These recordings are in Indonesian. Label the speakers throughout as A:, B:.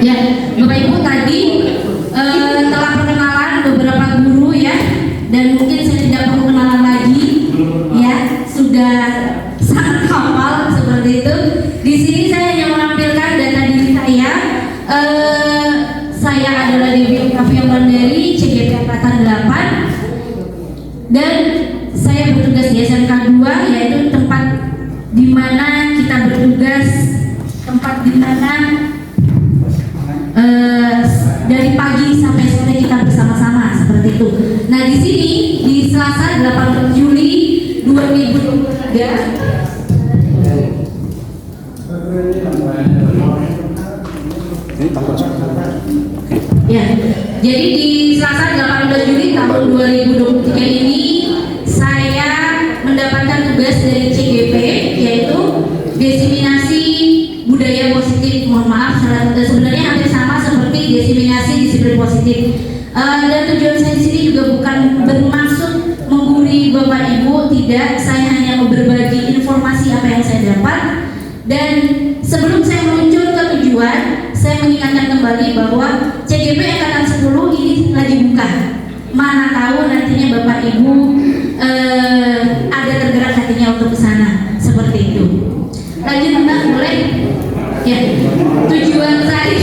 A: Ya, Bapak Ibu tadi telah perkenalan beberapa guru ya, dan mungkin saya tidak perlu kenalan lagi ya, sudah sangat hafal seperti itu. Di sini saya hanya menampilkan data diri saya. Saya adalah Dewi Kaviang Mandari, CGP Angkatan 8, dan saya bertugas di SMK 2, yaitu tempat di mana kita bertugas, tempat di mana dari pagi sampai sore kita bersama-sama seperti itu. Nah, di sini di Selasa 8 Juli 2023 ya, jadi di Selasa 18 Juli tahun 2023 ini saya mendapatkan tugas dari CGP, yaitu disiminasi budaya positif. Mohon maaf, sebenarnya hampir sama seperti disiminasi disiplin positif. Dan tujuan saya di sini juga bukan bermaksud menggurui Bapak Ibu, tidak. Saya hanya mau berbagi informasi apa yang saya dapat. Dan sebelum saya meluncur ke tujuan, saya mengingatkan kembali bahwa CGP Angkatan 10 ini lagi buka. Mana tahu nantinya Bapak Ibu ada tergerak hatinya untuk ke sana, seperti itu. Lanjut Mbak, boleh? Ya, tujuan saya,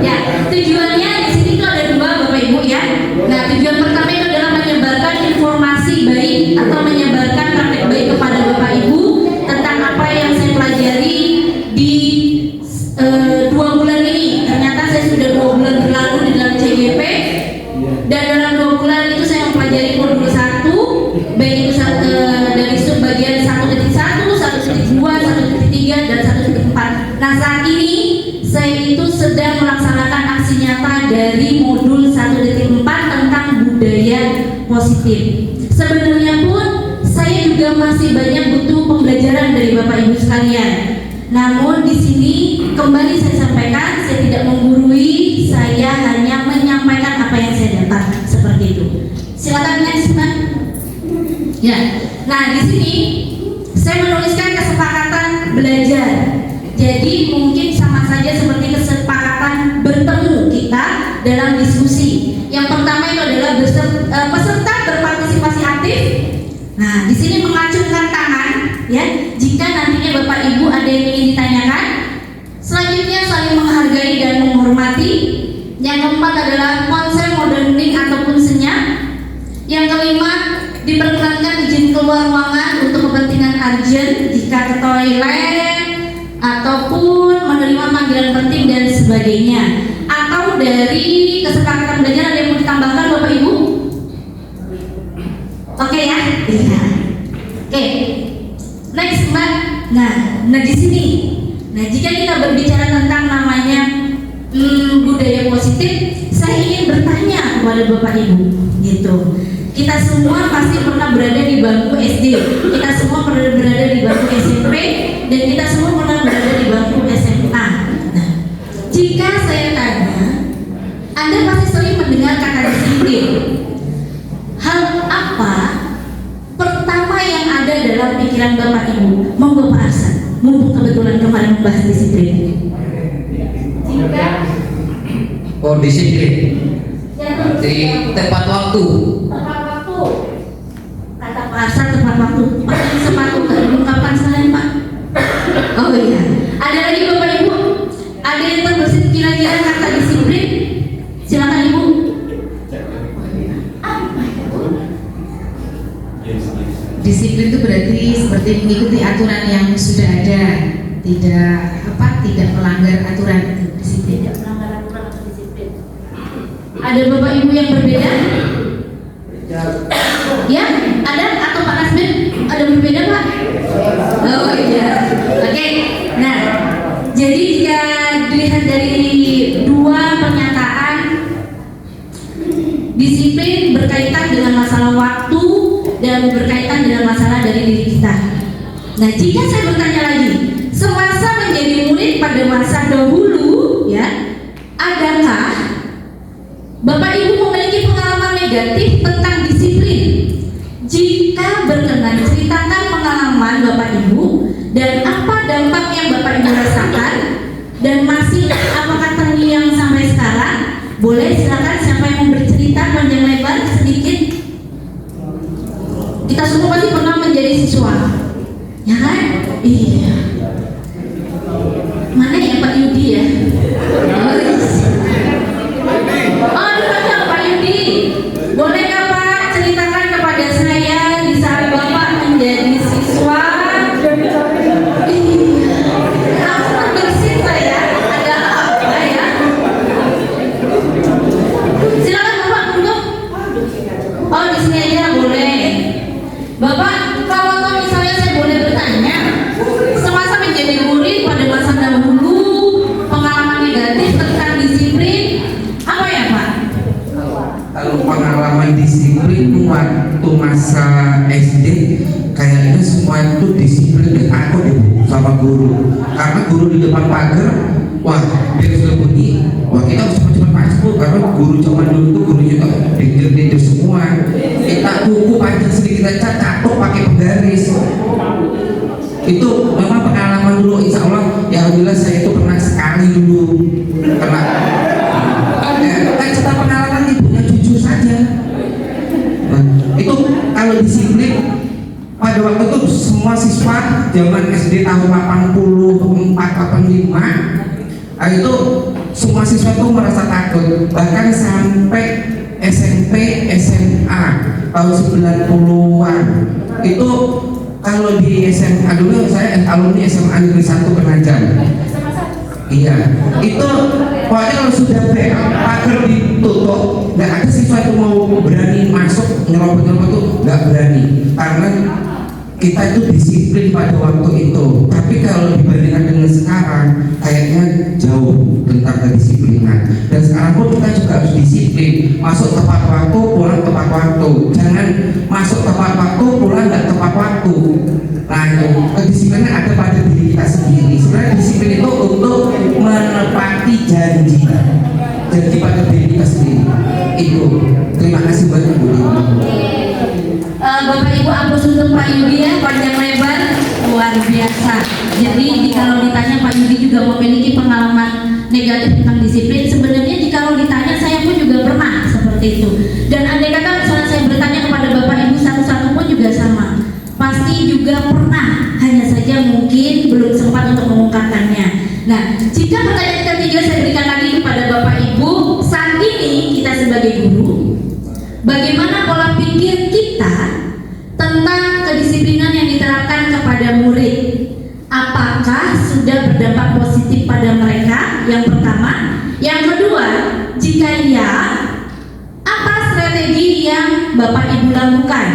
A: ya tujuannya di sini itu ada dua Bapak Ibu ya. Nah, tujuan pertama itu adalah menyebarkan informasi baik atau menyebarkan praktek baik kepada Bapak Ibu tentang apa yang saya pelajari di 2 bulan ini. Ternyata saya sudah 2 bulan berlalu di dalam CGP, dan dalam 2 bulan itu saya mempelajari modul 1, baik itu dari subbagian 1.1, 1.2, 1.3, dan 1.4. Nah, saat ini saya itu sedang melaksanakan aksi nyata dari modul 1.4 tentang budaya positif. Sebenarnya pun saya juga masih banyak butuh pembelajaran dari Bapak Ibu sekalian. Namun di sini kembali saya sampaikan, saya tidak menggurui, saya hanya menyampaikan apa yang saya dapat, seperti itu. Silakan next, Mbak. Ya. Nah, di sini saya menuliskan kesepakatan belajar. Jadi mungkin sama saja seperti kesepakatan bertemu kita dalam diskusi. Yang pertama itu adalah peserta berpartisipasi aktif. Nah, di sini mengacungkan tangan ya, jika nantinya Bapak Ibu ada yang ingin ditanyakan. Selanjutnya saling menghargai dan menghormati. Yang keempat adalah konsep moderning ataupun senyap. Yang kelima, diperkenankan izin keluar ruangan untuk kepentingan urgent jika ke toilet ataupun menerima panggilan penting dan sebagainya. Atau dari kesepakatan belajar ada yang mau ditambahkan Bapak Ibu? Oke ya? Iya. Oke. Next Mbak. Nah di sini. Nah, jika kita berbicara tentang namanya budaya positif, saya ingin bertanya kepada Bapak Ibu, gitu. Kita semua pasti pernah berada di bangku SD, kita semua pernah berada di bangku SMP, dan kita semua pernah berada di bangku SMA. Nah, jika saya tanya, Anda pasti sering mendengar kata disiplin. Hal apa pertama yang ada dalam pikiran Bapak Ibu? Monggo Pak Arsan, mumpung kebetulan kemarin membahas disiplin. Jika
B: disiplin berarti tepat waktu.
A: Kata Pak Arsan tepat waktu. Pakai sepatu keungkapan sekalian Pak. Oh iya. Ada lagi Bapak Ibu? Ada yang terbesit kira-kira kata disiplin? Silakan Ibu.
C: Disiplin itu berarti seperti mengikuti aturan yang sudah ada, tidak melanggar aturan. Itu disiplin.
A: Tidak melanggar aturan atau disiplin. Ada Bapak Ibu yang berbeda? Ya, ada atau Pak Nasmin? Ada berbeda Pak? Oh iya. Oke. Nah, jadi jika dilihat dari dua pernyataan, disiplin berkaitan dengan masalah waktu dan berkaitan dengan masalah dari diri kita. Nah, jika saya bertanya lagi, semasa menjadi murid pada masa dahulu, ya, adakah Bapak Ibu memiliki pengalaman negatif tentang disiplin? Jika berkenan, ceritakan pengalaman Bapak Ibu dan apa dampak yang Bapak Ibu rasakan dan masih apakah terngiang sampai sekarang? Boleh silakan siapa yang mau bercerita panjang lebar sedikit. Kita semua pasti pernah menjadi siswa, ya kan? Iya. Mana ya Pak Yudi ya? Oh, dipanggil Pak Yudi. Bolehkah Pak ceritakan kepada saya di saat Bapak menjadi siswa? Iya. Langsung terbersih saya. Ada apa ya? Silakan Bapak duduk. Oh, di sini aja boleh. Bapak, kalau misalnya saya boleh bertanya, semasa menjadi murid pada masa dahulu, pengalaman negatif tentang disiplin apa ya Pak?
B: Kalau pengalaman disiplin waktu masa SD, kayaknya semua itu disiplin dan aku deh sama guru. Karena guru di depan pagar, wah dia sudah bunyi, wah kita harus cepat-cepat masuk karena guru zaman dulu tuh gurunya tuh danger semua. Kita buku panjang sedikit aja catok pakai penggaris. Itu memang pengalaman dulu, insya Allah ya alhamdulillah saya itu pernah sekali dulu kena kan cerita pengalaman ibunya jujur saja. Nah, itu kalau disiplin pada waktu itu semua siswa zaman SD tahun 84 85 itu semua siswa itu merasa takut, bahkan sampai SMP SMA tahun 90-an itu. Kalau di SMA dulu saya alumni SMA Negeri 1 Penajam. Iya, itu pokoknya kalau sudah pagar ditutup, nggak ada siswa itu mau berani masuk nyerobot-nyerobot itu nggak berani, karena kita itu disiplin pada waktu itu. Tapi kalau dibandingkan dengan sekarang, kayaknya jauh tentang kedisiplinan. Dan sekarang pun kita juga harus disiplin, masuk tepat waktu, pulang tepat waktu. Jangan masuk tepat waktu, pulang nggak tepat waktu. Nah, kedisiplinan ada pada diri kita sendiri. Sebenarnya disiplin itu untuk menepati janji pada diri kita sendiri. Itu. Terima kasih banyak Bu.
A: Bapak Ibu hapus untuk Pak Yudi ya, panjang lebar luar biasa. Jadi kalau ditanya Pak Yudi juga memiliki pengalaman negatif tentang disiplin, sebenarnya kalau ditanya saya pun juga pernah seperti itu. Dan andai kata misalnya saya bertanya kepada Bapak Ibu satu-satu pun juga sama, pasti juga pernah, hanya saja mungkin belum sempat untuk mengungkapkannya. Nah, jika pertanyaan ketiga saya berikan lagi kepada Bapak Ibu, saat ini kita sebagai guru, bagaimana pola pikir kita tentang kedisiplinan yang diterapkan kepada murid? Apakah sudah berdampak positif pada mereka? Yang pertama. Yang kedua, jika iya, apa strategi yang Bapak Ibu lakukan?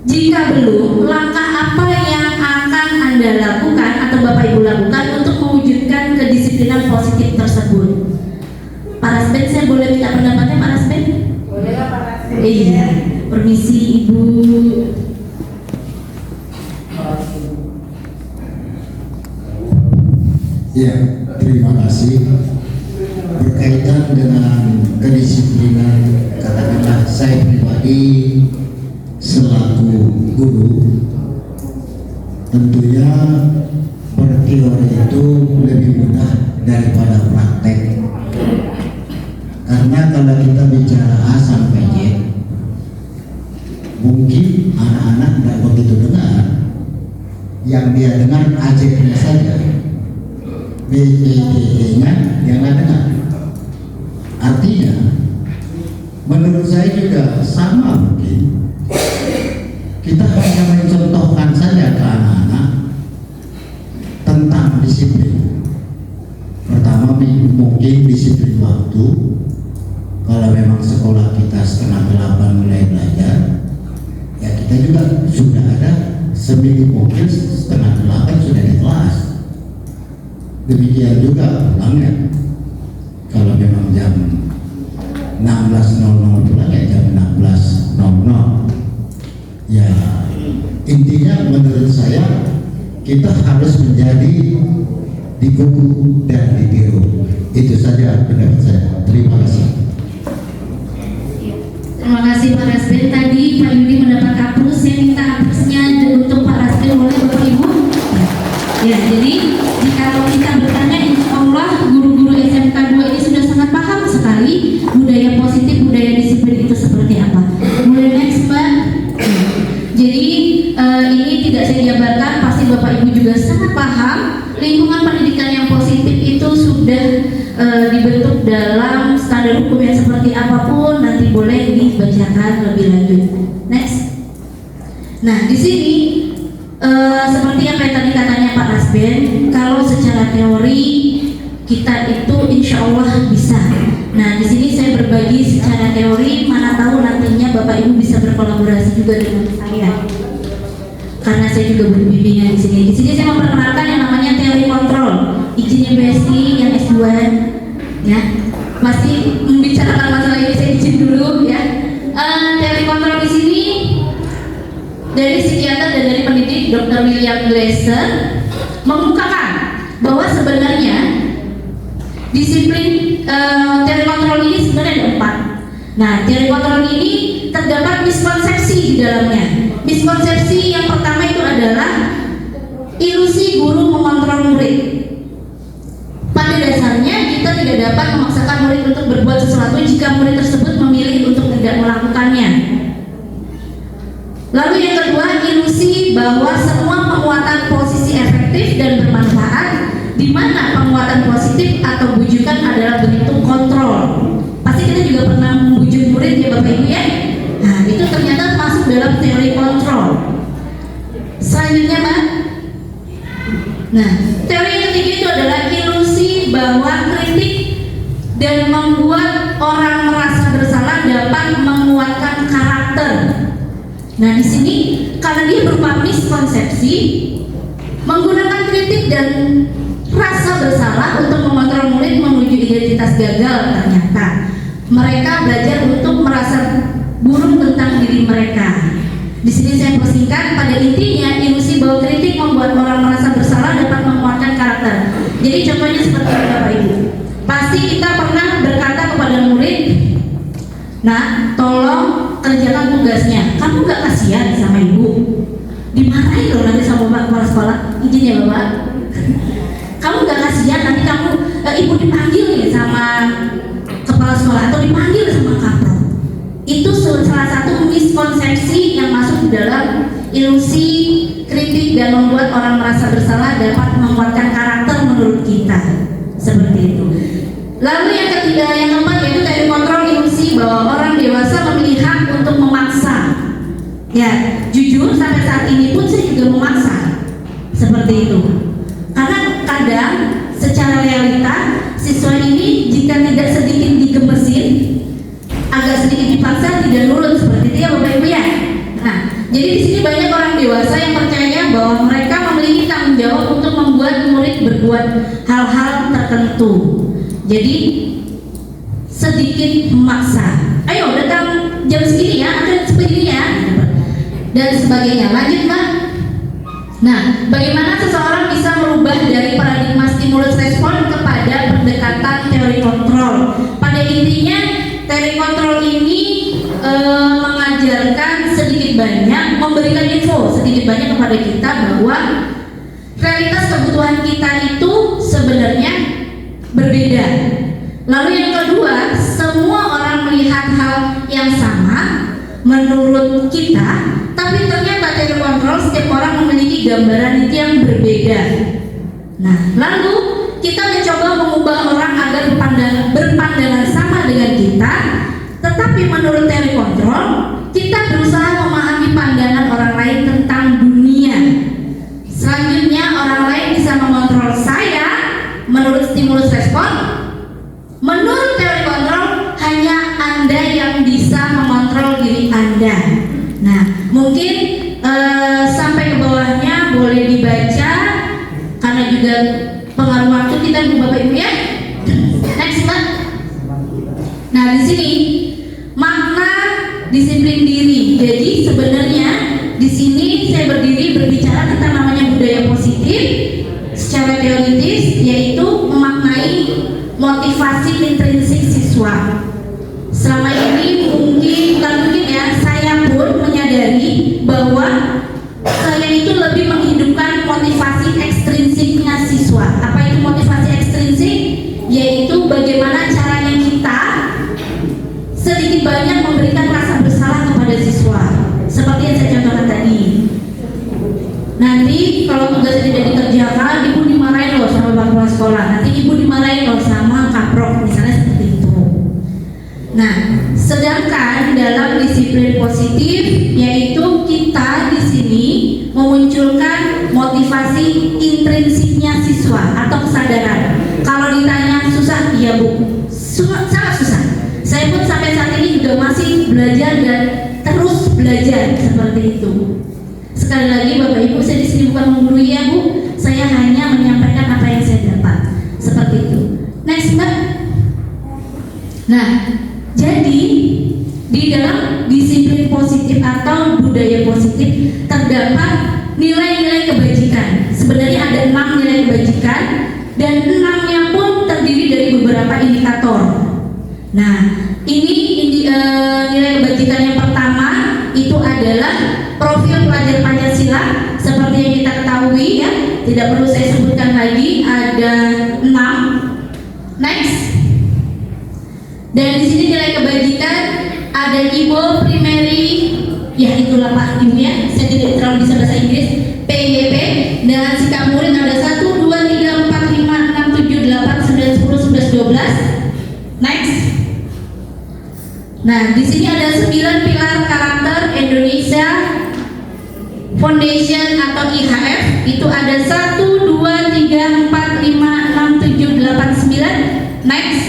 A: Jika belum, langkah apa yang akan Anda lakukan atau Bapak Ibu lakukan untuk mewujudkan kedisiplinan positif tersebut? Pak Rasben, saya boleh minta pendapatnya Pak Rasben?
D: Boleh lah Pak Rasben.
A: Iya, permisi Ibu.
E: Ya, terima kasih. Berkaitan dengan kedisiplinan, katakanlah saya pribadi selaku guru, tentunya berteori itu lebih mudah daripada praktek. Karena kalau kita bicara A sampai Z, mungkin anak-anak tidak begitu dengar. Yang dia dengar AJ-nya saja, BCDE-nya yang nggak dengar. Artinya, menurut saya juga sama mungkin. Kita hanya mencontohkan saja ke anak-anak tentang disiplin. Pertama mungkin disiplin waktu. Kalau memang sekolah kita 7:30 mulai belajar, ya kita juga sudah ada seminim mungkin 7:30 sudah di kelas. Demikian juga pulangnya. Kalau memang jam 16.00 pulang ya jam 16.00. Ya intinya menurut saya kita harus menjadi digugu dan ditiru. Itu saja pendapat saya. Terima kasih.
A: Terima kasih Pak Rasben. Tadi Pak Yudi mendapat hapus, saya minta hapusnya untuk Pak Rasben, boleh Bapak Ibu? Ya, jadi jika kita bertanya juga sangat paham lingkungan pendidikan yang positif itu sudah dibentuk dalam standar hukum yang seperti apapun, nanti boleh dibacakan lebih lanjut. Next. Nah, di sini seperti apa yang tadi katanya Pak Rasben, kalau secara teori kita itu insya Allah bisa. Nah, di sini saya berbagi secara teori, mana tahu nantinya Bapak Ibu bisa berkolaborasi juga dengan saya. Karena saya juga berbimbingan di sini. Di sini saya memperkenalkan yang namanya teori kontrol. Izin BSI yang S2, ya. Masih membicarakan masalah ini, saya izin dulu, ya. Teori kontrol di sini dari psikiater dan dari pendidik Dr. William Glasser mengungkapkan bahwa sebenarnya disiplin teori kontrol ini sebenarnya ada 4. Nah, teori kontrol ini terdapat miskonsepsi di dalamnya. Miskonsepsi yang pertama itu adalah ilusi guru mengontrol murid. Pada dasarnya kita tidak dapat memaksakan murid untuk berbuat sesuatu jika murid tersebut memilih untuk tidak melakukannya. Lalu yang kedua, ilusi bahwa semua penguatan posisi efektif dan bermanfaat, di mana penguatan positif atau bujukan adalah bentuk kontrol. Pasti kita juga pernah membujuk murid ya Bapak Ibu ya. Nah, itu ternyata masuk dalam teori kontrol. Selanjutnya Pak. Nah, teori yang ketiga itu adalah ilusi bahwa kritik dan membuat orang merasa bersalah dapat menguatkan karakter. Nah, di sini karena dia berupa miskonsepsi, menggunakan kritik dan rasa bersalah untuk mengontrol murid menuju identitas gagal. Ternyata mereka belajar untuk merasa buruk tentang diri mereka. Di sini saya persingkat, pada intinya ilusi bahwa kritik membuat orang merasa bersalah dapat menguatkan karakter. Jadi contohnya seperti ini Bapak Ibu. Pasti kita pernah berkata kepada murid, "Nah, tolong kerjakan tugasnya. Kamu gak kasihan sama ibu? Dimarahin loh nanti sama Bapak kepala sekolah. Izin ya Bapak. Kamu gak kasihan nanti kamu ibu dipanggil nih sama kepala sekolah atau dipanggil sama kapro." Itu salah satu miskonsepsi yang masuk dalam ilusi kritik dan membuat orang merasa bersalah dapat menguatkan karakter menurut kita. Seperti itu. Lalu yang ketiga, yang keempat yaitu teori kontrol ilusi bahwa orang dewasa memiliki hak untuk memaksa. Ya, jujur sampai saat ini pun saya juga memaksa. Seperti itu. Karena kadang secara realita siswa ini jika tidak sedikit digemesin, agak sedikit dipaksa tidak nurut seperti itu ya Bapak Ibu ya. Nah, jadi di sini banyak orang dewasa yang percaya bahwa mereka memiliki tanggung jawab untuk membuat murid berbuat hal-hal tertentu. Jadi sedikit memaksa. Ayo datang jam segini ya, ada seperti ini ya, dan sebagainya. Lanjut Mbak. Nah, bagaimana seseorang bisa merubah dari paradigma stimulus respon kepada pendekatan teori kontrol? Pada intinya teori kontrol ini mengajarkan sedikit banyak, memberikan info sedikit banyak kepada kita bahwa realitas kebutuhan kita itu sebenarnya berbeda. Lalu yang kedua, semua orang melihat hal yang sama menurut kita, tapi ternyata teori kontrol setiap orang memiliki gambaran itu yang berbeda. Nah, lalu kita mencoba mengubah orang agar berpandangan sama dengan kita, tetapi menurut teori kontrol kita berusaha memahami pandangan orang lain tentang dunia. Selanjutnya orang lain bisa mengontrol saya menurut stimulus respon. Menurut teori kontrol hanya Anda yang bisa mengontrol diri Anda. Nah, mungkin sampai ke bawahnya boleh dibaca karena juga pengaruh waktu kita Bapak Ibu ya. Next Mbak. Nah, di sini makna disiplin diri. Jadi sebenarnya di sini saya berdiri berbicara tentang namanya budaya positif secara teoritis, yaitu memaknai motivasi intrinsik siswa. Selama ini bukan mungkin ya, saya pun menyadari bahwa saya itu lebih menghidupkan motivasi ekstrinsiknya siswa. Apa itu motivasi ekstrinsik? Yaitu bagaimana caranya kita sedikit banyak memberikan rasa bersalah kepada siswa. Seperti yang saya contohkan tadi. Nanti kalau tugasnya tidak positif, yaitu kita di sini memunculkan motivasi intrinsiknya siswa atau kesadaran. Kalau ditanya susah, iya Bu, sangat susah. Saya pun sampai saat ini juga masih belajar dan terus belajar seperti itu. Sekali lagi Bapak Ibu, saya di sini bukan menggurui ya Bu, saya hanya menyampaikan apa yang saya dapat. Seperti itu. Next Mbak. Nah, jadi di dalam disiplin positif atau budaya positif terdapat nilai-nilai kebajikan. Sebenarnya ada 6 nilai kebajikan dan 6-nya pun terdiri dari beberapa indikator. Nah, ini nilai kebajikan yang pertama itu adalah profil pelajar Pancasila seperti yang kita ketahui ya, tidak perlu saya sebutkan lagi, ada 6. Next. Dan di sini nilai kebajikan ada Ibo Primary, ya itulah Pak Ibu ya, saya tidak terlalu bisa bahasa Inggris, PIP, dan sikap murid ada 1, 2, 3, 4, 5, 6, 7, 8, 9, 10, 11, 12. Next. Nah, di sini ada 9 pilar karakter Indonesia Foundation atau IHF, itu ada 1, 2, 3, 4, 5, 6, 7, 8, 9. Next.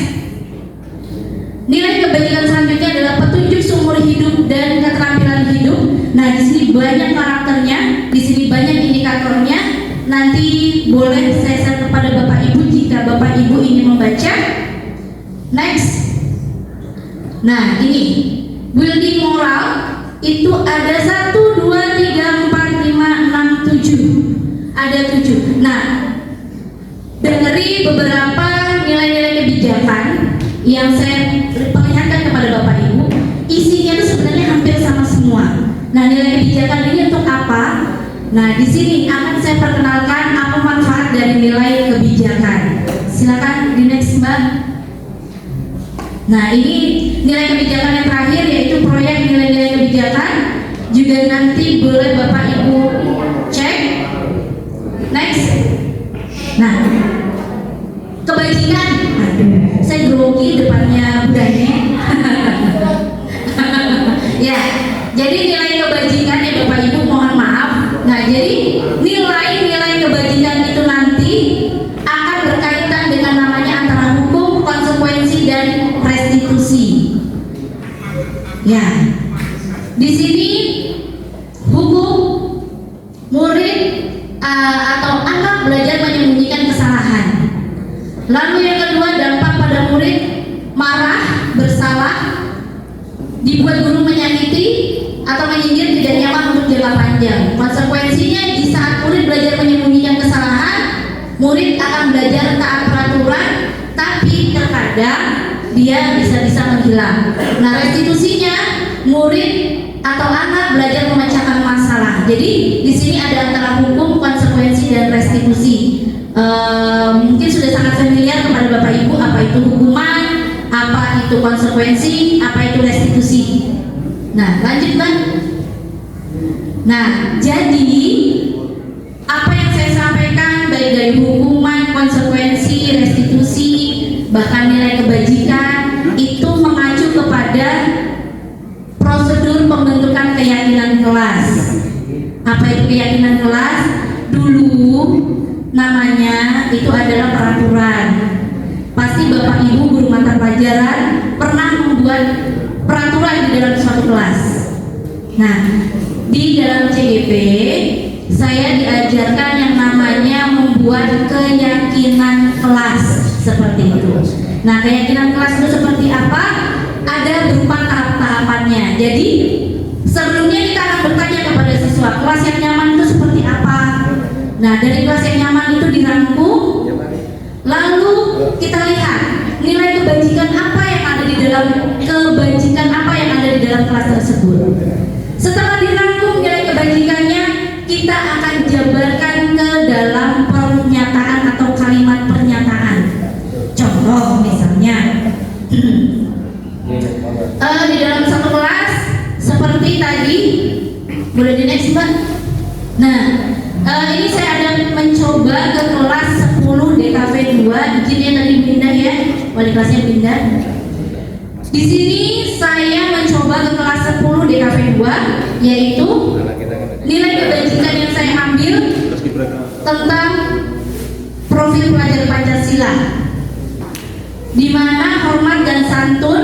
A: Nilai kebajikan selanjutnya adalah petunjuk seumur hidup dan keterampilan hidup. Nah, di sini banyak karakternya, di sini banyak indikatornya. Nanti boleh saya share kepada Bapak Ibu jika Bapak Ibu ingin membaca. Next. Nah, ini building moral itu ada 1, 2, 3, 4, 5, 6, 7. Ada 7. Nah, dari beberapa nilai-nilai kebijakan yang saya perlihatkan kepada Bapak Ibu, isinya itu sebenarnya hampir sama semua. Nah, nilai kebijakan ini untuk apa? Nah, di sini akan saya perkenalkan apa manfaat dari nilai kebijakan. Silakan di next Mbak. Nah, ini nilai kebijakan yang terakhir yaitu proyek nilai-nilai kebijakan. Juga nanti boleh Bapak Ibu cek. Next. Nah, kebajikan. Saya grogi depannya budaya. Ya, jadi nilai kebajikan ya Bapak Ibu mohon maaf. Nah, jadi nilai-nilai kebajikan itu nanti akan berkaitan dengan namanya antara hukum, konsekuensi dan restitusi. Ya, di sini hukum, murid atau anak belajar menyembunyikan kesalahan. Lalu yang kedua, dampak pada murid marah, bersalah, dibuat guru menyakiti atau menyindir, tidak nyaman untuk jangka panjang. Konsekuensinya di saat murid belajar menyembunyikan kesalahan, murid akan belajar taat peraturan, tapi terkadang dia bisa menghilang. Nah, restitusinya murid atau anak belajar memecahkan masalah. Jadi di sini ada antara hukum, konsekuensi dan restitusi. Mungkin sudah sangat familiar kepada Bapak Ibu apa itu hukuman, apa itu konsekuensi, apa itu restitusi. Nah, lanjut Mbak. Nah, jadi apa yang saya sampaikan baik dari hukuman, konsekuensi, restitusi, bahkan nilai kebajikan itu mengacu kepada prosedur pembentukan keyakinan kelas. Apa itu keyakinan kelas? Dulu namanya itu adalah peraturan. Pasti Bapak Ibu guru mata pelajaran pernah membuat peraturan di dalam suatu kelas. Nah, di dalam CGP saya diajarkan yang namanya membuat keyakinan kelas seperti itu. Nah, keyakinan kelas itu seperti apa? Ada berupa tahap-tahapannya. Jadi sebelumnya kita akan bertanya kepada siswa, kelas yang nyaman itu seperti apa? Nah, dari kelas yang nyaman itu dirangkum, lalu kita lihat nilai kebajikan apa yang ada di dalam kelas tersebut. Setelah dirangkum nilai kebajikannya, kita akan jabarkan ke dalam pernyataan atau kalimat pernyataan. Contoh misalnya, di dalam satu kelas seperti tadi, boleh di next Mbak. Nah, ini saya ada mencoba ke kelas 10 DKV 2, izinnya tadi pindah ya, wali kelasnya pindah. Di sini saya mencoba ke kelas 10 DKV 2, yaitu nilai kebajikan yang saya ambil tentang profil pelajar Pancasila, di mana hormat dan santun.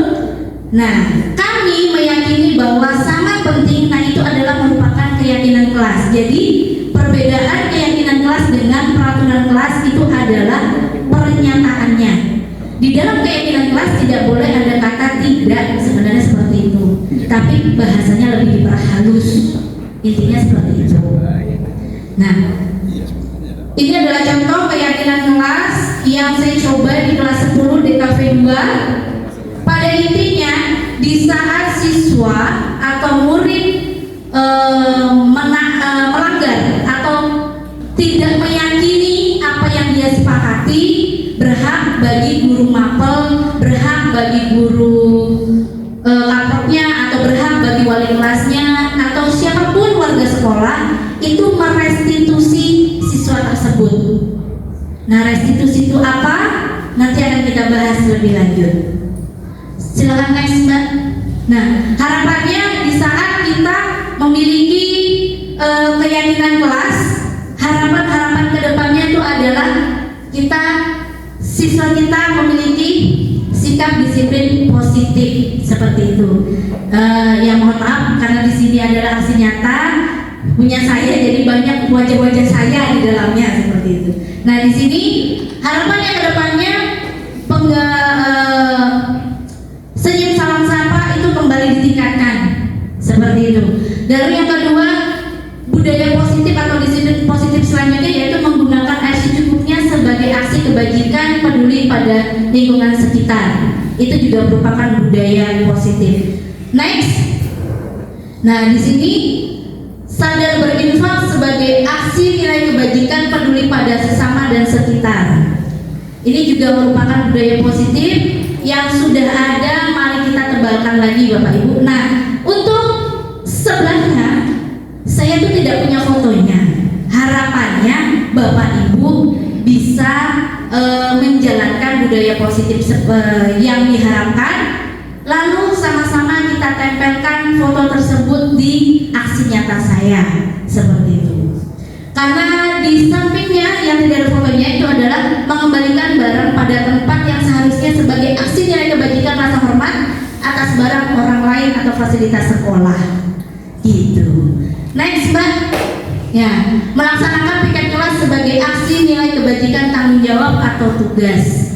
A: Nah, kami meyakini bahwa sangat penting. Nah, itu adalah merupakan keyakinan kelas. Jadi perbedaan keyakinan kelas dengan peraturan kelas itu adalah pernyataannya. Di dalam keyakinan kelas tidak boleh ada kata tidak, sebenarnya seperti itu, tapi bahasanya lebih diperhalus, intinya seperti itu. Nah, ini adalah contoh keyakinan kelas yang saya coba di kelas 10 DKV 2. Pada intinya, di saat siswa atau murid melanggar atau tidak meyakini apa yang dia sepakati, berhak bagi guru mapel, berhak bagi guru kaproknya, atau berhak bagi wali kelasnya, atau siapapun warga sekolah itu merestitusi siswa tersebut. Nah, restitusi itu apa? Nanti akan kita bahas lebih lanjut. Silakan next, Mbak. Nah, harapannya di saat kita memiliki keyakinan kelas, harapan-harapan kedepannya itu adalah siswa kita memiliki sikap disiplin positif seperti itu. Ya mohon maaf karena di sini adalah aksi nyata punya saya, jadi banyak wajah-wajah saya di dalamnya seperti itu. Nah, di sini harapannya kedepannya senyum salam sapa itu kembali ditingkatkan seperti itu. Lalu yang kedua, budaya positif atau disiplin positif selanjutnya yaitu menggunakan air secukupnya sebagai aksi kebajikan peduli pada lingkungan sekitar. Itu juga merupakan budaya positif. Next. Nah, di sini sadar berinfak sebagai aksi nilai kebajikan peduli pada sesama dan sekitar. Ini juga merupakan budaya positif yang sudah ada, mari kita tebalkan lagi Bapak Ibu. Nah, untuk sebelahnya saya tuh tidak punya fotonya. Harapannya Bapak Ibu bisa menjalankan budaya positif yang diharapkan. Lalu sama-sama kita tempelkan foto tersebut di aksi nyata saya seperti itu. Karena di sampingnya yang tidak ada fotonya itu adalah mengembalikan barang pada tempat yang seharusnya sebagai aksi nilai kebajikan rasa hormat atas barang orang lain atau fasilitas sekolah. Gitu. Next, Mbak. Ya, melaksanakan piket kelas sebagai aksi nilai kebajikan tanggung jawab atau tugas.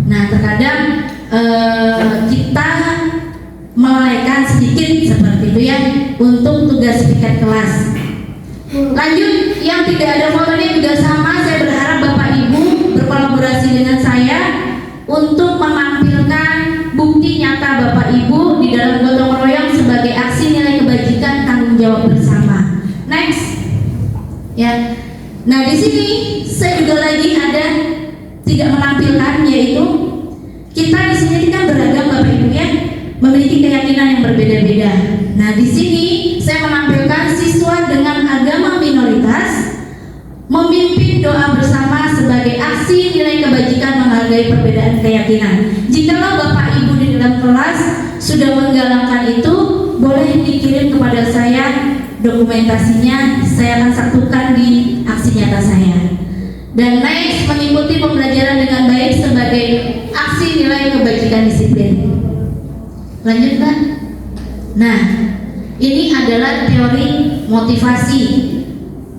A: Nah, terkadang kita melalaikan sedikit seperti itu ya untuk tugas piket kelas. Lanjut, yang tidak ada fotonya juga sama. Saya berharap Bapak Ibu berkolaborasi dengan saya untuk menampilkan bukti nyata Bapak Ibu di dalam gotong royong sebagai aksi nilai kebajikan tanggung jawab bersama. Next, ya. Nah, di sini saya juga lagi ada tidak menampilkan, yaitu kita di sini kan beragam Bapak Ibu ya, memiliki keyakinan yang berbeda-beda. Nah, di sini saya menampilkan siswa dengan agama minoritas memimpin doa bersama sebagai aksi nilai kebajikan menghargai perbedaan keyakinan. Jikalau Bapak Ibu di dalam kelas sudah menggalakkan itu, boleh dikirim kepada saya dokumentasinya, saya akan satukan di aksi nyata saya. Dan next, mengikuti pembelajaran dengan baik sebagai aksi nilai kebajikan disiplin. Lanjut, Mbak. Nah, ini adalah teori motivasi.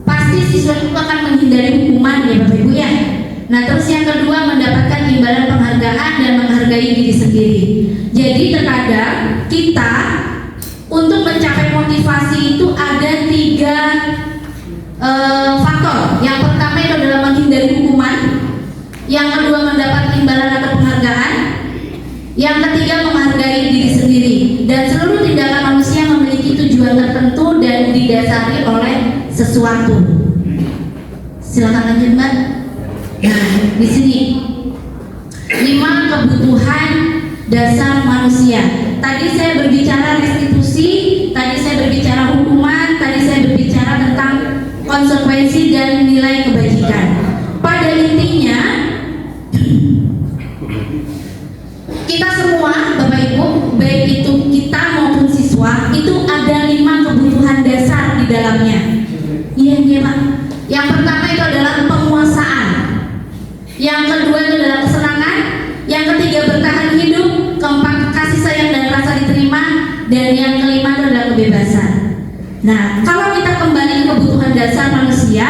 A: Pasti siswa itu akan menghindari hukuman ya Bapak Ibu ya. Nah, terus yang kedua, mendapatkan imbalan penghargaan dan menghargai diri sendiri. Jadi terkadang kita untuk mencapai motivasi itu ada 3 faktor. Yang pertama itu adalah menghindari hukuman. Yang kedua, mendapat imbalan atau penghargaan. Yang ketiga, menghargai diri sendiri. Dan seluruh tindakan manusia memiliki tujuan tertentu dan didasari oleh sesuatu. Silakan lanjut, Mbak. Nah, di sini 5 kebutuhan dasar manusia. Tadi saya berbicara restitusi, tadi saya berbicara hukuman, tadi saya berbicara tentang konsekuensi dan nilai kebajikan. Pada intinya, kita semua Bapak Dan yang kelima itu adalah kebebasan. Nah, kalau kita kembali ke kebutuhan dasar manusia,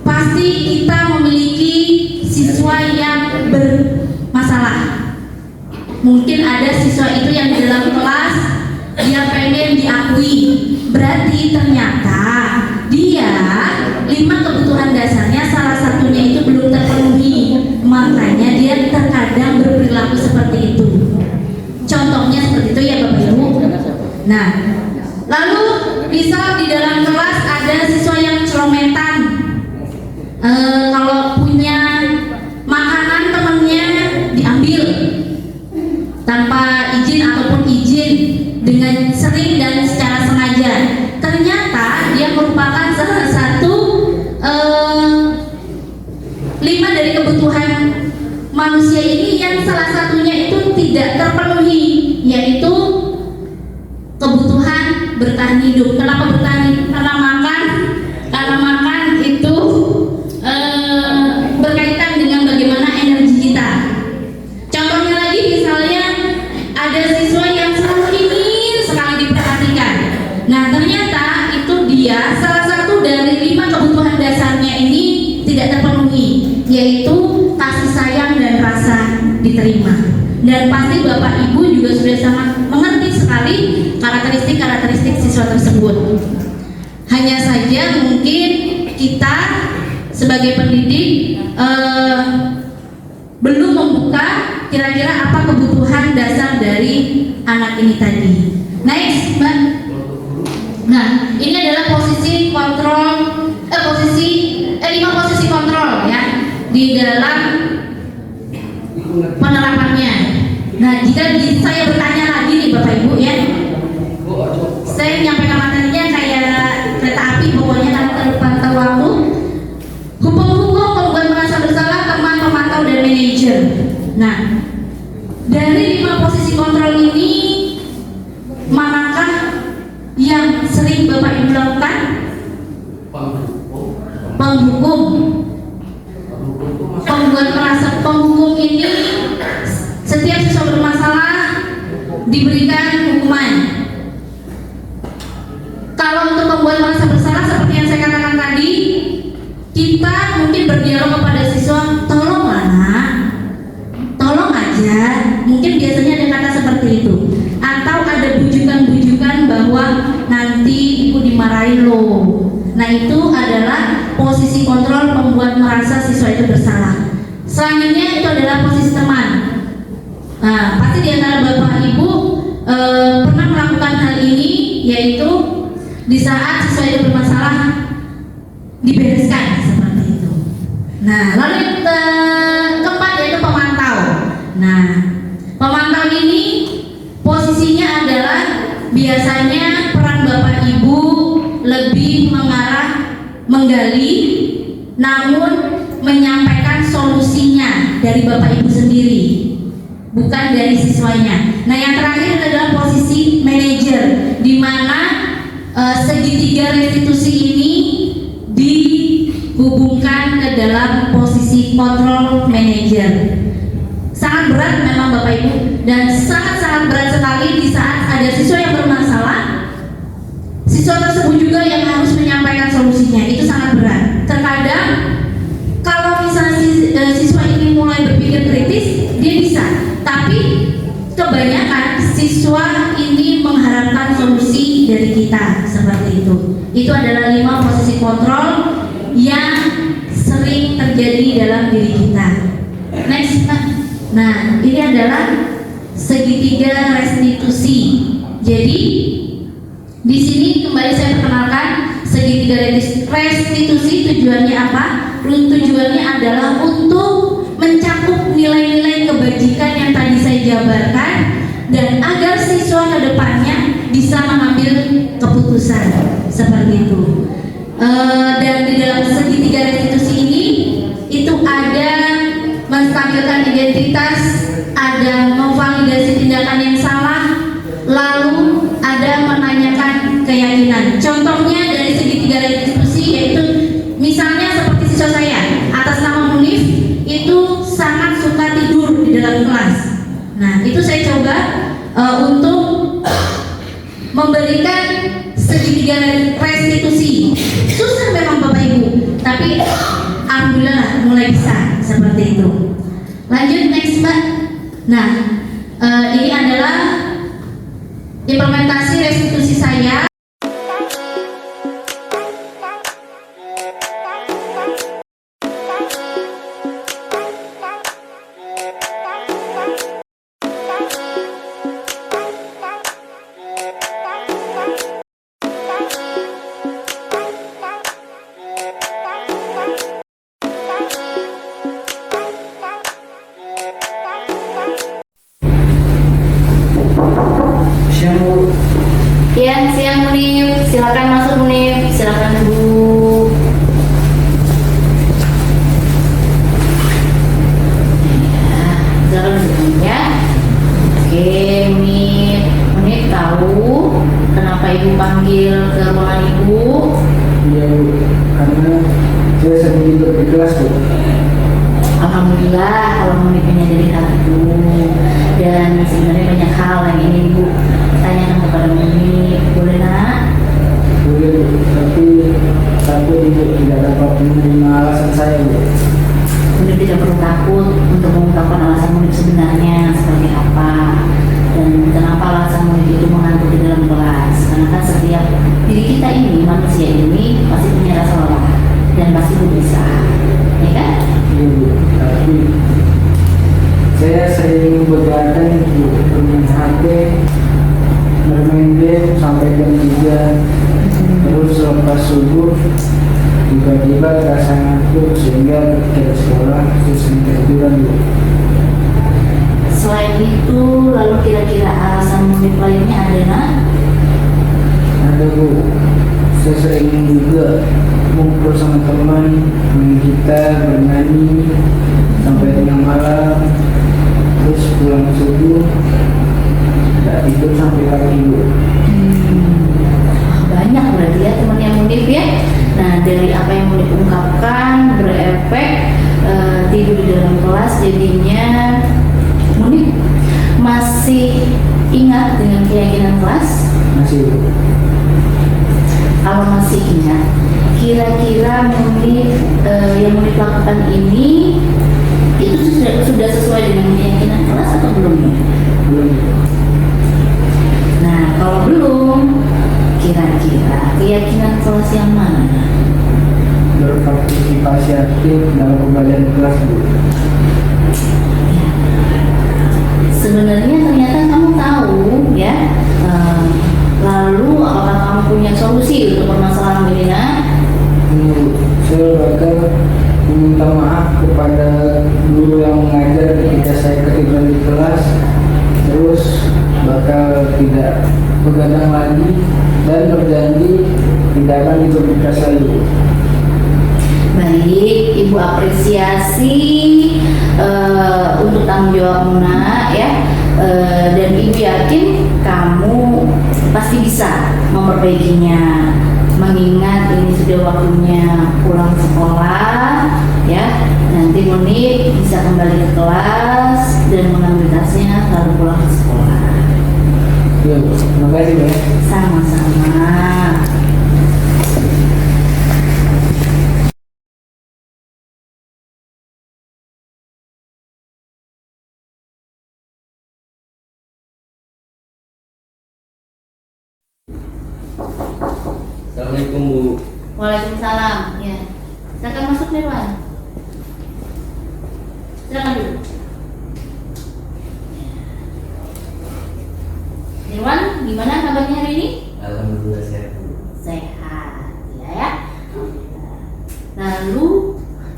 A: pasti kita memiliki siswa yang bermasalah. Mungkin ada siswa itu yang di dalam kelas dia pengen diakui, berarti ternyata dia 5 kebutuhan dasarnya salah satunya itu belum terpenuhi, makanya dia terkadang berperilaku seperti itu. Contohnya seperti itu ya Bapak Ibu. Nah, lalu misal di dalam kelas ada siswa yang celometan, kalau punya makanan temannya diambil tanpa izin ataupun izin dengan sering dan secara sengaja. Ternyata dia merupakan salah satu 5 dari kebutuhan manusia ini yang salah satunya itu tidak terpenuhi, yaitu kebutuhan bertahan hidup. Kenapa bertahan hidup? Karena makan itu berkaitan dengan bagaimana energi kita. Contohnya lagi misalnya ada siswa yang selalu ingin sekali diperhatikan. Nah, ternyata itu dia salah satu dari 5 kebutuhan dasarnya ini tidak terpenuhi, yaitu kasih sayang dan rasa diterima. Dan pasti Bapak Ibu juga sudah sangat mengerti sekali karakteristik siswa tersebut. Hanya saja mungkin kita sebagai pendidik belum membuka kira-kira apa kebutuhan dasar dari anak ini tadi. Next, Mbak. Nah, ini adalah posisi kontrol, 5 posisi kontrol ya di dalam penerapannya. Nah, jika saya bertanya lagi nih Bapak Ibu ya, saya menyampaikan materinya kayak kereta api, pokoknya tanpa pantau waktu. Hukum-hukum pembuat merasa bersalah, teman pemantau dan manajer. Nah, dari 5 posisi kontrol ini, manakah yang sering Bapak Ibu lakukan? Penghukum. Pembuat merasa penghukum ini setiap siswa bermasalah diberikan hukuman. Kalau untuk pembuat merasa bersalah seperti yang saya katakan tadi, kita mungkin berdialog kepada siswa, tolonglah nak, tolong aja. Mungkin biasanya ada kata seperti itu, atau ada bujukan-bujukan bahwa nanti ibu dimarahin loh. Nah, itu adalah posisi kontrol pembuat merasa siswa itu bersalah. Selanjutnya itu adalah posisi teman. Nah, pasti di antara Bapak Ibu pernah melakukan hal ini, yaitu di saat siswa itu bermasalah dibereskan seperti itu. Nah, lalu yang keempat yaitu pemantau. Nah, pemantau ini posisinya adalah biasanya peran Bapak Ibu lebih mengarah menggali, namun menyampaikan solusinya dari Bapak Ibu sendiri, bukan dari siswanya. Nah, yang terakhir adalah posisi manajer, di mana segitiga restitusi ini dihubungkan ke dalam posisi kontrol manajer. Sangat berat memang Bapak Ibu, dan sangat-sangat berat sekali di saat ada siswa yang bermasalah. Siswa tersebut juga yang harus menyampaikan solusinya, itu sangat berat. Terkadang kalau misalnya siswa ini mulai berpikir kritis, dia bisa, tapi kebanyakan siswa ini mengharapkan solusi dari kita seperti itu. Itu adalah 5 posisi kontrol yang sering terjadi dalam diri kita. Next, nah ini adalah segitiga restitusi. Jadi di sini kembali saya perkenalkan segitiga restitusi. Tujuannya apa? Tujuannya adalah untuk mencakup nilai-nilai kebajikan yang tadi saya jabarkan, dan agar siswa ke depannya bisa mengambil keputusan seperti itu. Dan di dalam segitiga restitusi ini itu ada menstabilkan identitas, ada memvalidasi tindakan yang salah, lalu ada menanyakan keyakinan. Contohnya dari segitiga restitusi yaitu misalnya seperti siswa saya atas nama Munif itu sangat suka tidur di dalam kelas. Nah, itu saya coba untuk memberikan segitiga restitusi. Susah memang Bapak Ibu, tapi alhamdulillah mulai bisa seperti itu. Lanjut next Mbak. Nah, ini adalah implementasi restitusi saya. Ya, siang Munif, silakan masuk Munif, silakan duduk. Ya, silakan duduk ya. Oke, Munif tahu kenapa Ibu panggil ke ruangan Ibu?
D: Iya Bu, karena saya sering tidur di kelas Bu.
A: Alhamdulillah kalau Munif menyadari hal itu, dan sebenarnya banyak hal yang ingin Ibu tanyakan kepada Munif. Boleh nak?
D: Boleh Bu, tapi takut Ibu tidak dapat menerima alasan saya Bu.
A: Munif tidak perlu takut untuk mengungkapkan alasan Munif sebenarnya seperti apa dan kenapa alasan Munif itu mengantuk di dalam kelas. Karena kan setiap diri kita ini, manusia ini pasti punya rasa lelah dan pasti bisa, ya kan?
D: Iya Bu, tapi saya sering begadang Bu, bermain HP, bermain game sampai jam 3. Terus lepas subuh tiba-tiba rasa ngantuk sehingga ke sekolah terus ketiduran Bu.
A: Selain itu, lalu kira-kira alasan Munif lainnya ada nak?
D: Ada Bu, saya sering juga ngumpul sama teman, main gitar, bernyanyi sampai tengah malam, terus pulang subuh tidak tidur sampai pagi Bu.
A: Banyak berarti ya temannya Munif ya. Nah, dari apa yang Munif ungkapkan berefek tidur di dalam kelas, jadinya Munif masih ingat dengan keyakinan kelas?
D: Masih Bu.
A: Kalau masih ingat, kira-kira Munif yang Munif lakukan ini itu sudah sesuai dengan keyakinan kelas atau belum?
D: Belum.
A: Nah, kalau belum, kira-kira keyakinan kelas yang mana?
D: Berpartisipasi aktif dalam pembelajaran kelas Bu.
A: Sebenarnya ternyata kamu tahu ya. Lalu apakah kamu punya solusi untuk permasalahan ini nak?
D: Saya bakal meminta maaf kepada guru yang mengajar ketika saya ketiduran di kelas, terus bakal tidak begadang lagi dan berjanji tidak akan ikut di kelas lagi.
A: Baik, Ibu apresiasi untuk tanggung jawabmu nak ya. Dan Ibu yakin kamu pasti bisa memperbaikinya, mengingat ini sudah waktunya pulang sekolah ya. Nanti Munif bisa kembali ke kelas dan mengambil tasnya lalu pulang ke sekolah.
D: Ya, terima kasih Bu.
A: Sama-sama.
F: Assalamualaikum Bu.
A: Waalaikumsalam. Ya, silakan masuk Nirwan. Silakan dulu. Nirwan, gimana kabarnya hari ini?
F: Alhamdulillah sehat Bu.
A: Sehat, ya. Lalu,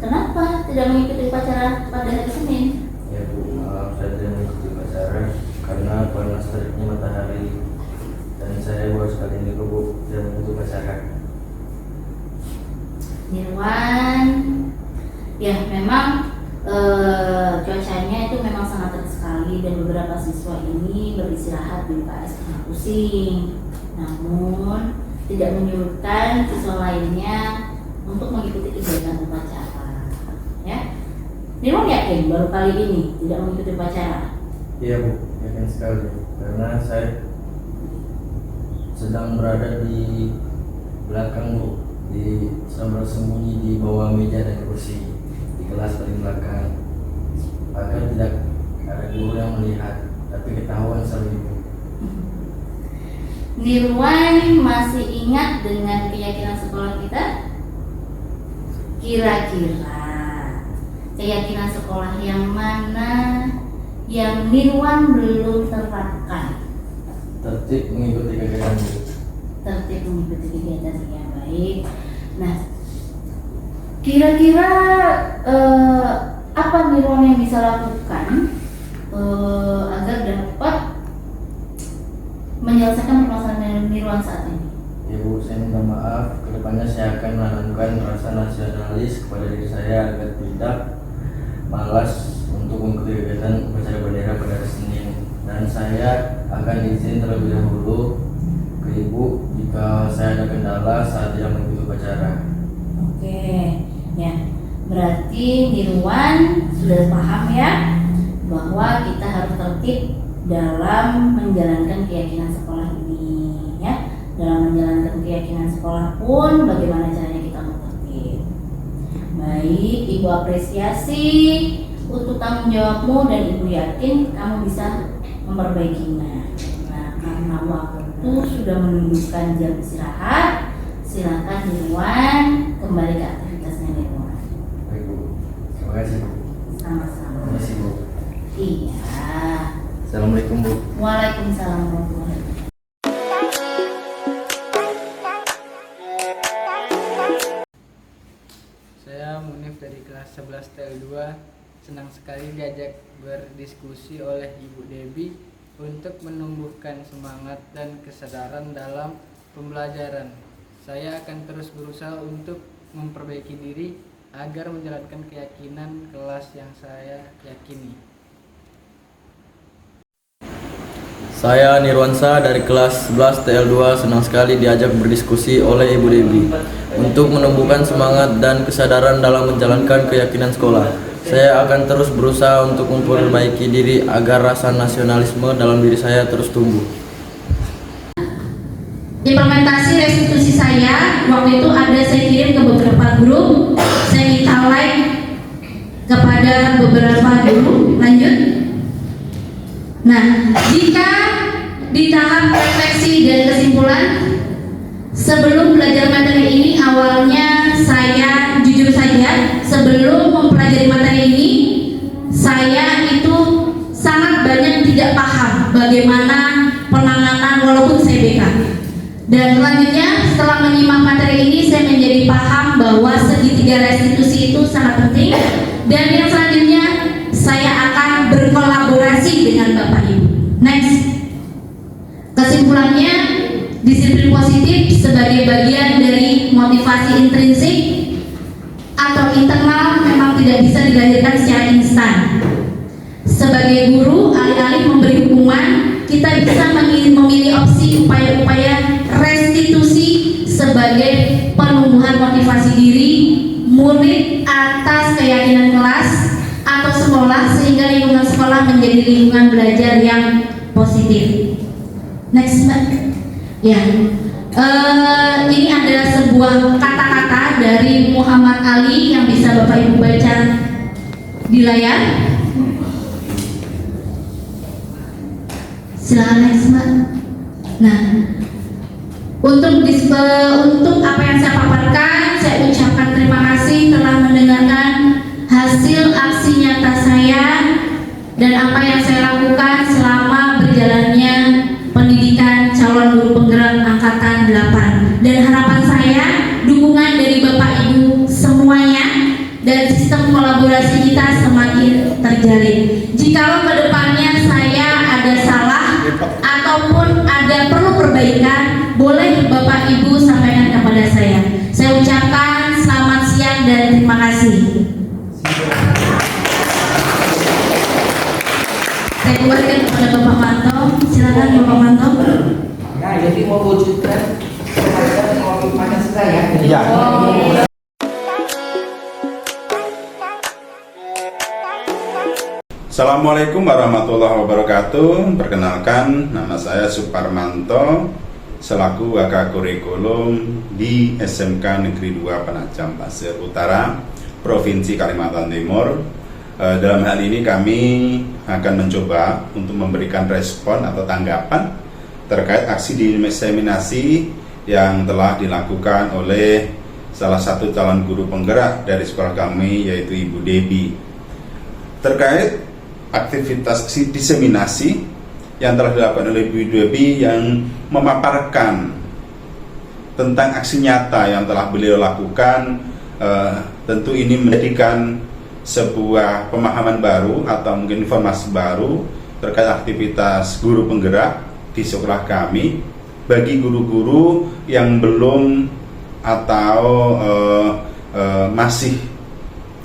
A: kenapa tidak mengikuti upacara pada hari Senin?
F: Ya Bu, maaf saya tidak mengikuti upacara karena panas teriknya matahari dan saya baru sekali ini Bu tidak mengikuti upacara.
A: Nirwan, ya memang cuacanya itu memang sangat terik sekali dan beberapa siswa ini beristirahat di UKS karena pusing. Namun tidak menyurutkan siswa lainnya untuk mengikuti kegiatan upacara. Ya, Nirwan yakin baru kali ini tidak mengikuti upacara?
F: Iya Bu, yakin sekali karena sedang berada di belakang Bu, sedang bersembunyi di bawah meja dan kursi di kelas paling belakang, agar tidak ada guru yang melihat, tapi ketahuan sama Ibu.
A: Nirwan masih ingat dengan keyakinan sekolah kita? Kira-kira keyakinan sekolah yang mana yang Nirwan belum terapkan?
F: Tertib mengikuti kegiatan Bu.
A: Tertib mengikuti kegiatan yang baik. Nah, kira-kira apa Nirwan yang bisa lakukan agar dapat menyelesaikan permasalahan Nirwan saat ini?
F: Ibu, saya minta maaf. Kedepannya saya akan menanamkan rasa nasionalis kepada diri saya agar tidak malas untuk mengikuti kegiatan upacara bendera pada hari Senin. Dan saya akan izin terlebih dahulu ke Ibu jika saya ada kendala saat tidak mengikuti upacara.
A: Oke, ya. Berarti Nirwan sudah paham ya bahwa kita harus tertib dalam menjalankan keyakinan sekolah ini, ya. Dalam menjalankan keyakinan sekolah pun bagaimana caranya kita tertib. Baik, Ibu apresiasi untuk tanggung jawabmu dan Ibu yakin kamu bisa memperbaikinya. Nah, karena waktu sudah menunjukkan jam istirahat, silakan Nirwan kembali ke aktivitasnya Nirwan.
F: Baik Bu, terima kasih Bu.
A: Sama-sama.
F: Terima kasih Bu.
A: Iya.
F: Assalamualaikum Bu.
A: Waalaikumsalam warahmatullahi wabarakatuh.
D: Saya Munif dari kelas 11 TL2. Senang sekali diajak berdiskusi oleh Ibu Debbie untuk menumbuhkan semangat dan kesadaran dalam pembelajaran. Saya akan terus berusaha untuk memperbaiki diri agar menjalankan keyakinan kelas yang saya yakini.
F: Saya Nirwansa dari kelas 11 TL2 senang sekali diajak berdiskusi oleh Ibu Debbie untuk menumbuhkan semangat dan kesadaran dalam menjalankan keyakinan sekolah. Saya akan terus berusaha untuk memperbaiki diri agar rasa nasionalisme dalam diri saya terus tumbuh.
A: Implementasi restitusi saya waktu itu ada saya kirim ke beberapa grup, saya minta like kepada beberapa guru. Lanjut. Nah, jika di tahap refleksi dan kesimpulan sebelum belajar materi ini, awalnya saya jujur saja sebelum mempelajari materi ini saya itu sangat banyak tidak paham bagaimana penanganan walaupun saya BK. Dan selanjutnya setelah menyimak materi ini saya menjadi paham bahwa segitiga restitusi itu sangat penting. Dan yang selanjutnya saya akan berkolaborasi dengan Bapak Ibu. Next. Kesimpulannya, disiplin positif sebagai bagian dari motivasi intrinsik atau internal memang tidak bisa dilahirkan secara instan. Sebagai guru, alih-alih memberi hukuman, kita bisa memilih opsi upaya-upaya restitusi sebagai penumbuhan motivasi diri murid atas keyakinan kelas atau sekolah sehingga lingkungan sekolah menjadi lingkungan belajar yang positif. Next, Mbak. Ya, ini ada sebuah kata-kata dari Muhammad Ali yang bisa Bapak Ibu baca di layar. Silakan next, Mbak. Nah, untuk apa yang saya paparkan, saya ucapkan terima kasih telah mendengarkan hasil aksi nyata saya dan apa yang saya lakukan selama berjalannya pendidikan calon guru penggerak angkatan 8. Dan harapan saya dukungan dari Bapak Ibu semuanya dan sistem kolaborasi kita semakin terjalin. Jikalau kedepannya saya ada salah ataupun ada perlu perbaikan, boleh Bapak Ibu sampaikan kepada saya. Saya ucapkan selamat siang dan terima kasih. Saya kembalikan kepada Bapak Manto. Silakan Bapak Manto.
B: Nah, jadi mau wujudkan mau Pancasila ya.
G: Iya. Assalamualaikum warahmatullahi wabarakatuh. Perkenalkan, nama saya Suparmanto selaku Wakil Kurikulum di SMK Negeri 2 Penajam Pasir Utara, Provinsi Kalimantan Timur. Dalam hal ini kami akan mencoba untuk memberikan respon atau tanggapan terkait aksi diseminasi yang telah dilakukan oleh salah satu calon guru penggerak dari sekolah kami, yaitu Ibu Debbie. Terkait aktivitas diseminasi yang telah dilakukan oleh Ibu Debbie yang memaparkan tentang aksi nyata yang telah beliau lakukan, tentu ini menjadikan sebuah pemahaman baru atau mungkin informasi baru terkait aktivitas guru penggerak di sekolah kami bagi guru-guru yang belum atau masih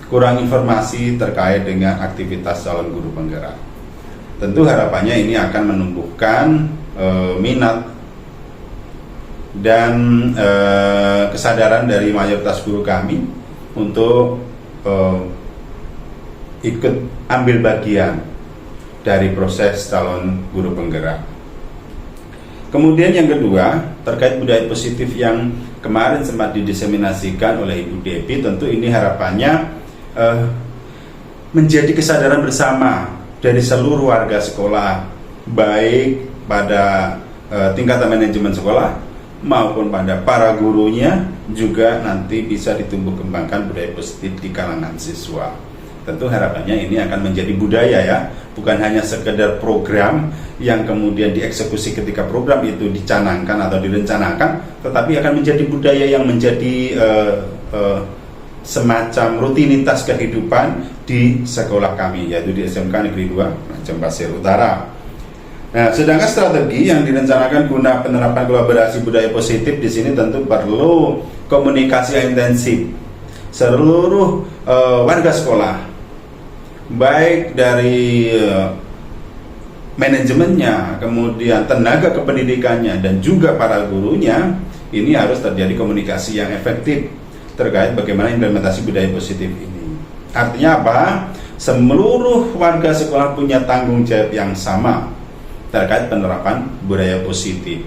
G: kurang informasi terkait dengan aktivitas calon guru penggerak. Tentu harapannya ini akan menumbuhkan minat dan kesadaran dari mayoritas guru kami untuk ikut ambil bagian dari proses calon guru penggerak. Kemudian yang kedua, terkait budaya positif yang kemarin sempat didiseminasikan oleh Ibu Debbie, tentu ini harapannya menjadi kesadaran bersama dari seluruh warga sekolah, baik pada tingkatan manajemen sekolah maupun pada para gurunya, juga nanti bisa ditumbuh kembangkan budaya positif di kalangan siswa. Tentu harapannya ini akan menjadi budaya ya, bukan hanya sekedar program yang kemudian dieksekusi ketika program itu dicanangkan atau direncanakan, tetapi akan menjadi budaya yang menjadi semacam rutinitas kehidupan di sekolah kami, yaitu di SMK Negeri 2 Penajam Pasir Utara. Nah, sedangkan strategi yang direncanakan guna penerapan kolaborasi budaya positif di sini tentu perlu komunikasi yang intensif seluruh warga sekolah, baik dari manajemennya, kemudian tenaga kependidikannya, dan juga para gurunya. Ini harus terjadi komunikasi yang efektif terkait bagaimana implementasi budaya positif ini. Artinya apa? Seluruh warga sekolah punya tanggung jawab yang sama terkait penerapan budaya positif.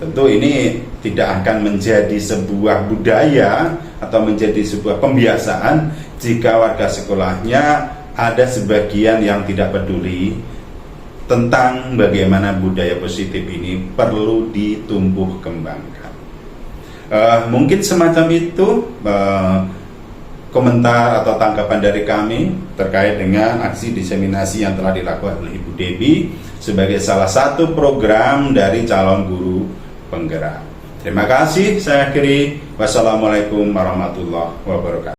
G: Tentu ini tidak akan menjadi sebuah budaya atau menjadi sebuah pembiasaan jika warga sekolahnya ada sebagian yang tidak peduli tentang bagaimana budaya positif ini perlu ditumbuh kembangkan. Mungkin semacam itu komentar atau tanggapan dari kami terkait dengan aksi diseminasi yang telah dilakukan oleh Ibu Debbie sebagai salah satu program dari calon guru penggerak. Terima kasih, saya akhiri. Wassalamualaikum warahmatullahi wabarakatuh.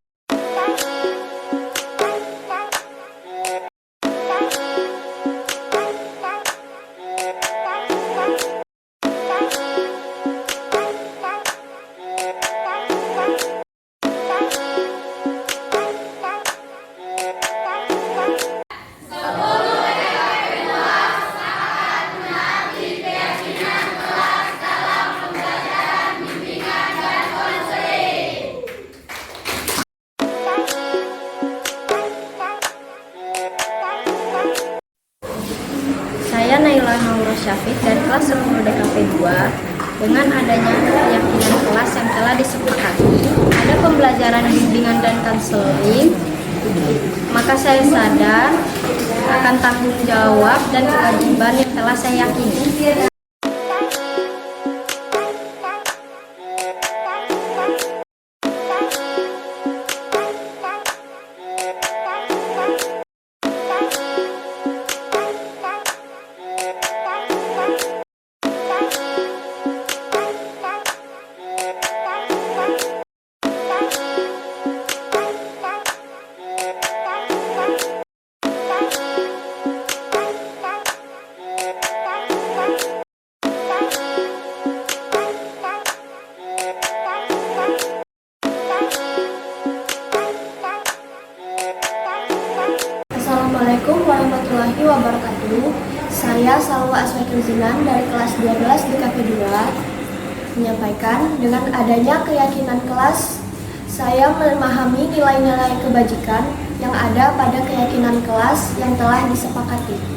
H: Saya Naila Haura Syafiq dari kelas 10 DKP 2. Dengan adanya keyakinan kelas yang telah disepakati, ada pembelajaran bimbingan dan konseling, maka saya sadar akan tanggung jawab dan kewajiban yang telah saya yakini. Assalamualaikum warahmatullahi wabarakatuh. Saya Salwa Asmatul Zinan dari kelas 12 DKP 2 menyampaikan dengan adanya keyakinan kelas, saya memahami nilai-nilai kebajikan yang ada pada keyakinan kelas yang telah disepakati.